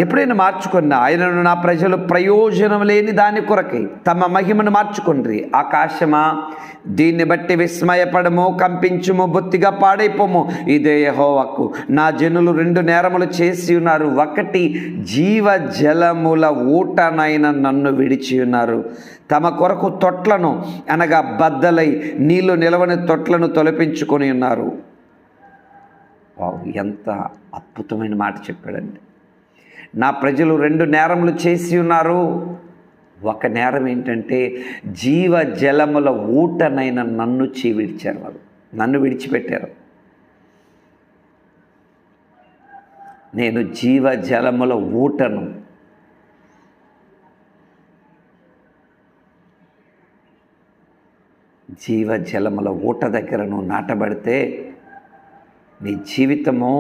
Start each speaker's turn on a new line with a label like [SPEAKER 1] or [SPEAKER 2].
[SPEAKER 1] ఎప్పుడైనా మార్చుకున్నా, ఆయనను నా ప్రజలు ప్రయోజనం లేని దాని కొరకై తమ మహిమను మార్చుకుండ్రి. ఆకాశమా, దీన్ని బట్టి విస్మయపడము, కంపించుము, బొత్తిగా పాడైపోము. ఇదే యెహోవాకు నా జనులు 2 నేరములు చేసి ఉన్నారు. 1 జీవ జలముల ఊటనైన నన్ను విడిచి ఉన్నారు. తమ కొరకు తొట్లను అనగా బద్దలై నీళ్లు నిలవని తొట్లను తొలపించుకొని ఉన్నారు. ఎంత అద్భుతమైన మాట చెప్పాడండి. నా ప్రజలు 2 నేరములు చేసి ఉన్నారు. 1 నేరం ఏంటంటే జీవ జలముల ఊటనైన నన్ను విడిచారు. వాళ్ళు నన్ను విడిచిపెట్టారు. నేను జీవ జలముల ఊటను. జీవ జలముల ఊట దగ్గర నువ్వు నాటబడితే నీ జీవితము